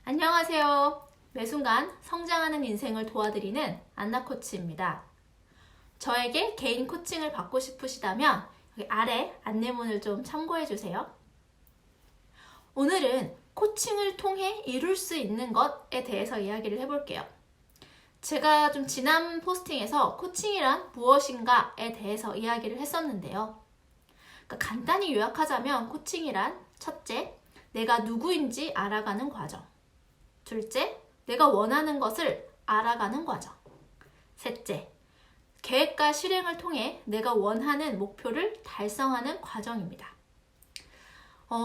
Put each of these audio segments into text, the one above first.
안녕하세요. 매 순간 성장하는 인생을 도와드리는 안나 코치입니다. 저에게 개인 코칭을 받고 싶으시다면 여기 아래 안내문을 좀 참고해 주세요. 오늘은 코칭을 통해 이룰 수 있는 것에 대해서 이야기를 해볼게요. 제가 좀 지난 포스팅에서 코칭이란 무엇인가에 대해서 이야기를 했었는데요. 그러니까 간단히 요약하자면 코칭이란 첫째, 내가 누구인지 알아가는 과정. 둘째, 내가 원하는 것을 알아가는 과정. 셋째, 계획과 실행을 통해 내가 원하는 목표를 달성하는 과정입니다.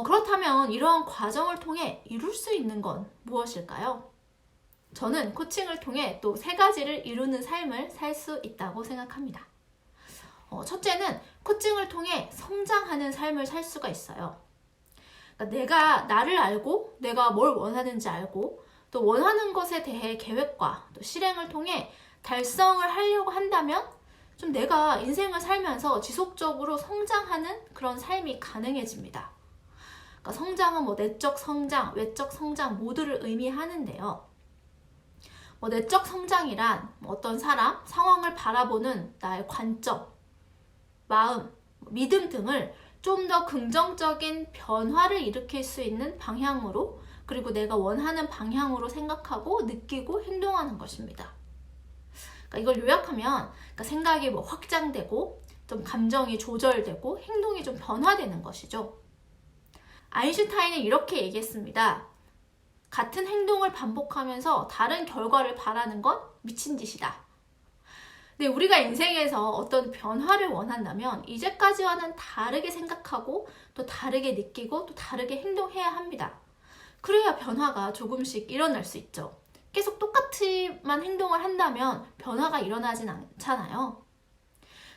그렇다면 이러한 과정을 통해 이룰 수 있는 건 무엇일까요? 저는 코칭을 통해 또 세 가지를 이루는 삶을 살 수 있다고 생각합니다. 첫째는 코칭을 통해 성장하는 삶을 살 수가 있어요. 그러니까 내가 나를 알고 내가 뭘 원하는지 알고 또 원하는 것에 대해 계획과 또 실행을 통해 달성을 하려고 한다면 좀 내가 인생을 살면서 지속적으로 성장하는 그런 삶이 가능해집니다. 그러니까 성장은 내적 성장, 외적 성장 모두를 의미하는데요. 내적 성장이란 어떤 사람, 상황을 바라보는 나의 관점, 마음, 믿음 등을 좀 더 긍정적인 변화를 일으킬 수 있는 방향으로 그리고 내가 원하는 방향으로 생각하고 느끼고 행동하는 것입니다. 그러니까 이걸 요약하면 생각이 확장되고 좀 감정이 조절되고 행동이 좀 변화되는 것이죠. 아인슈타인은 이렇게 얘기했습니다. 같은 행동을 반복하면서 다른 결과를 바라는 건 미친 짓이다. 근데 우리가 인생에서 어떤 변화를 원한다면 이제까지와는 다르게 생각하고 또 다르게 느끼고 또 다르게 행동해야 합니다. 그래야 변화가 조금씩 일어날 수 있죠. 계속 똑같이만 행동을 한다면 변화가 일어나진 않잖아요.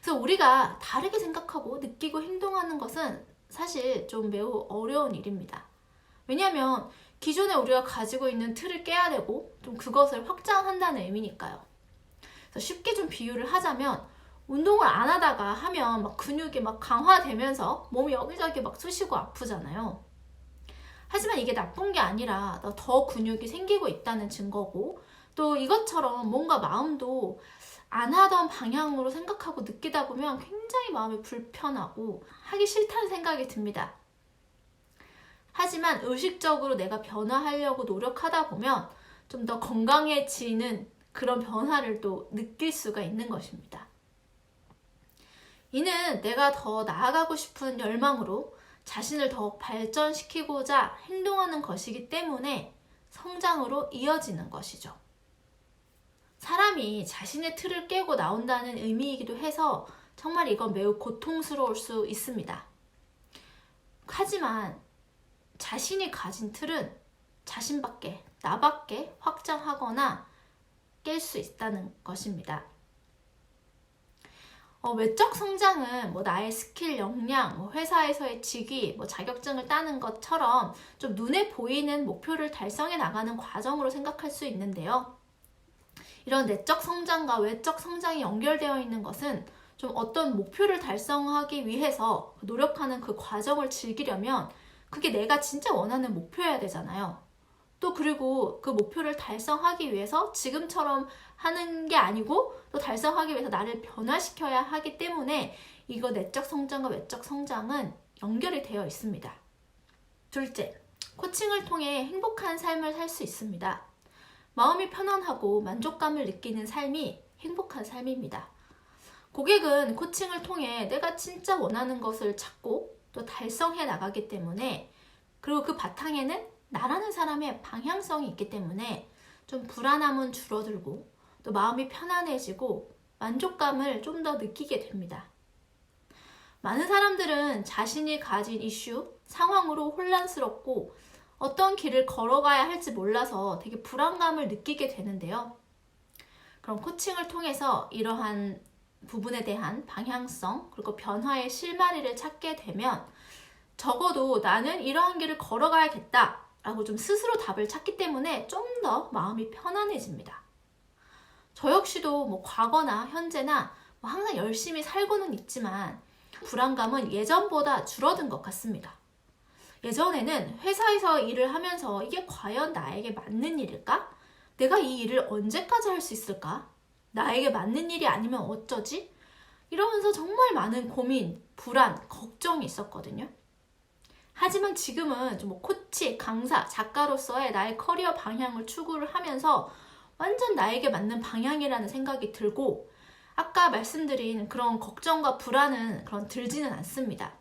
그래서 우리가 다르게 생각하고 느끼고 행동하는 것은 사실 좀 매우 어려운 일입니다. 왜냐하면 기존에 우리가 가지고 있는 틀을 깨야 되고 좀 그것을 확장한다는 의미니까요. 그래서 쉽게 좀 비유를 하자면 운동을 안 하다가 하면 근육이 강화되면서 몸이 여기저기 쑤시고 아프잖아요. 하지만 이게 나쁜 게 아니라 더 근육이 생기고 있다는 증거고 또 이것처럼 뭔가 마음도 안 하던 방향으로 생각하고 느끼다 보면 굉장히 마음이 불편하고 하기 싫다는 생각이 듭니다. 하지만 의식적으로 내가 변화하려고 노력하다 보면 좀 더 건강해지는 그런 변화를 또 느낄 수가 있는 것입니다. 이는 내가 더 나아가고 싶은 열망으로 자신을 더욱 발전시키고자 행동하는 것이기 때문에 성장으로 이어지는 것이죠. 사람이 자신의 틀을 깨고 나온다는 의미이기도 해서 정말 이건 매우 고통스러울 수 있습니다. 하지만 자신이 가진 틀은 자신밖에, 나밖에 확장하거나 깰 수 있다는 것입니다. 외적 성장은 나의 스킬, 역량, 회사에서의 직위, 자격증을 따는 것처럼 좀 눈에 보이는 목표를 달성해 나가는 과정으로 생각할 수 있는데요. 이런 내적 성장과 외적 성장이 연결되어 있는 것은 좀 어떤 목표를 달성하기 위해서 노력하는 그 과정을 즐기려면 그게 내가 진짜 원하는 목표여야 되잖아요. 또 그리고 그 목표를 달성하기 위해서 지금처럼 하는 게 아니고 또 달성하기 위해서 나를 변화시켜야 하기 때문에 이거 내적 성장과 외적 성장은 연결이 되어 있습니다. 둘째, 코칭을 통해 행복한 삶을 살 수 있습니다. 마음이 편안하고 만족감을 느끼는 삶이 행복한 삶입니다. 고객은 코칭을 통해 내가 진짜 원하는 것을 찾고 또 달성해 나가기 때문에 그리고 그 바탕에는 나라는 사람의 방향성이 있기 때문에 좀 불안함은 줄어들고 또 마음이 편안해지고 만족감을 좀 더 느끼게 됩니다. 많은 사람들은 자신이 가진 이슈, 상황으로 혼란스럽고 어떤 길을 걸어가야 할지 몰라서 되게 불안감을 느끼게 되는데요. 그럼 코칭을 통해서 이러한 부분에 대한 방향성 그리고 변화의 실마리를 찾게 되면 적어도 나는 이러한 길을 걸어가야겠다 라고 좀 스스로 답을 찾기 때문에 좀 더 마음이 편안해집니다. 저 역시도 과거나 현재나 항상 열심히 살고는 있지만 불안감은 예전보다 줄어든 것 같습니다. 예전에는 회사에서 일을 하면서 이게 과연 나에게 맞는 일일까? 내가 이 일을 언제까지 할 수 있을까? 나에게 맞는 일이 아니면 어쩌지? 이러면서 정말 많은 고민, 불안, 걱정이 있었거든요. 하지만 지금은 좀 코치, 강사, 작가로서의 나의 커리어 방향을 추구를 하면서 완전 나에게 맞는 방향이라는 생각이 들고, 아까 말씀드린 그런 걱정과 불안은 들지는 않습니다.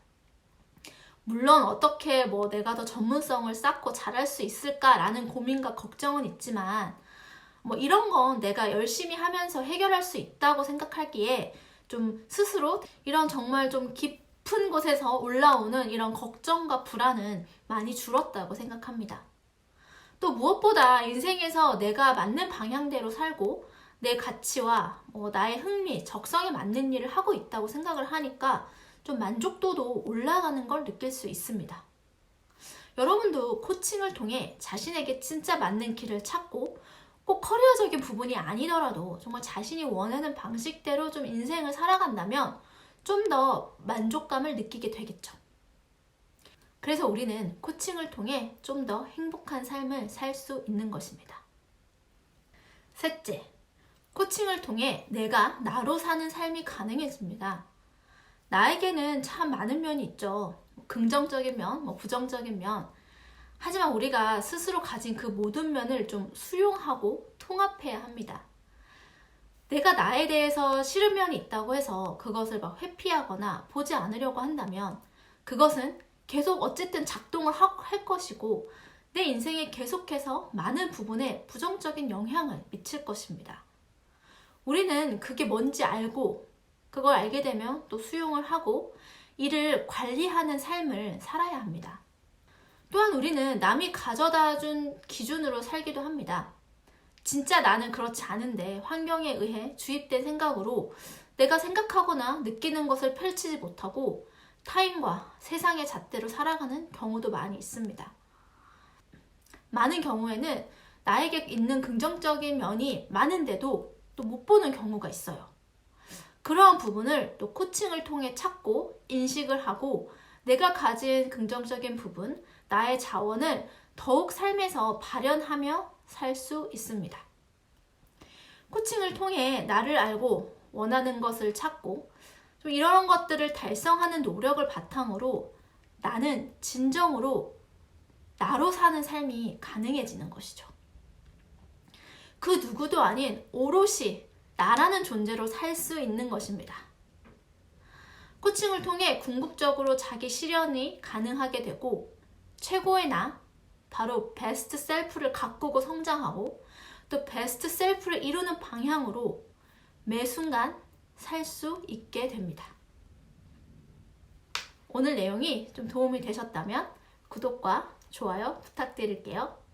물론 어떻게 내가 더 전문성을 쌓고 잘할 수 있을까라는 고민과 걱정은 있지만 이런 건 내가 열심히 하면서 해결할 수 있다고 생각하기에 좀 스스로 이런 정말 좀 깊은 곳에서 올라오는 이런 걱정과 불안은 많이 줄었다고 생각합니다. 또 무엇보다 인생에서 내가 맞는 방향대로 살고 내 가치와 나의 흥미, 적성에 맞는 일을 하고 있다고 생각을 하니까 좀 만족도도 올라가는 걸 느낄 수 있습니다. 여러분도 코칭을 통해 자신에게 진짜 맞는 길을 찾고 꼭 커리어적인 부분이 아니더라도 정말 자신이 원하는 방식대로 좀 인생을 살아간다면 좀 더 만족감을 느끼게 되겠죠. 그래서 우리는 코칭을 통해 좀 더 행복한 삶을 살 수 있는 것입니다. 셋째, 코칭을 통해 내가 나로 사는 삶이 가능해집니다. 나에게는 참 많은 면이 있죠. 긍정적인 면, 부정적인 면. 하지만 우리가 스스로 가진 그 모든 면을 좀 수용하고 통합해야 합니다. 내가 나에 대해서 싫은 면이 있다고 해서 그것을 회피하거나 보지 않으려고 한다면 그것은 계속 어쨌든 작동을 할 것이고 내 인생에 계속해서 많은 부분에 부정적인 영향을 미칠 것입니다. 우리는 그게 뭔지 알고 그걸 알게 되면 또 수용을 하고 이를 관리하는 삶을 살아야 합니다. 또한 우리는 남이 가져다 준 기준으로 살기도 합니다. 진짜 나는 그렇지 않은데 환경에 의해 주입된 생각으로 내가 생각하거나 느끼는 것을 펼치지 못하고 타인과 세상의 잣대로 살아가는 경우도 많이 있습니다. 많은 경우에는 나에게 있는 긍정적인 면이 많은데도 또 못 보는 경우가 있어요. 그러한 부분을 또 코칭을 통해 찾고 인식을 하고 내가 가진 긍정적인 부분, 나의 자원을 더욱 삶에서 발현하며 살 수 있습니다. 코칭을 통해 나를 알고 원하는 것을 찾고 좀 이런 것들을 달성하는 노력을 바탕으로 나는 진정으로 나로 사는 삶이 가능해지는 것이죠. 그 누구도 아닌 오롯이 나라는 존재로 살 수 있는 것입니다. 코칭을 통해 궁극적으로 자기 실현이 가능하게 되고 최고의 나, 바로 베스트 셀프를 가꾸고 성장하고 또 베스트 셀프를 이루는 방향으로 매 순간 살 수 있게 됩니다. 오늘 내용이 좀 도움이 되셨다면 구독과 좋아요 부탁드릴게요.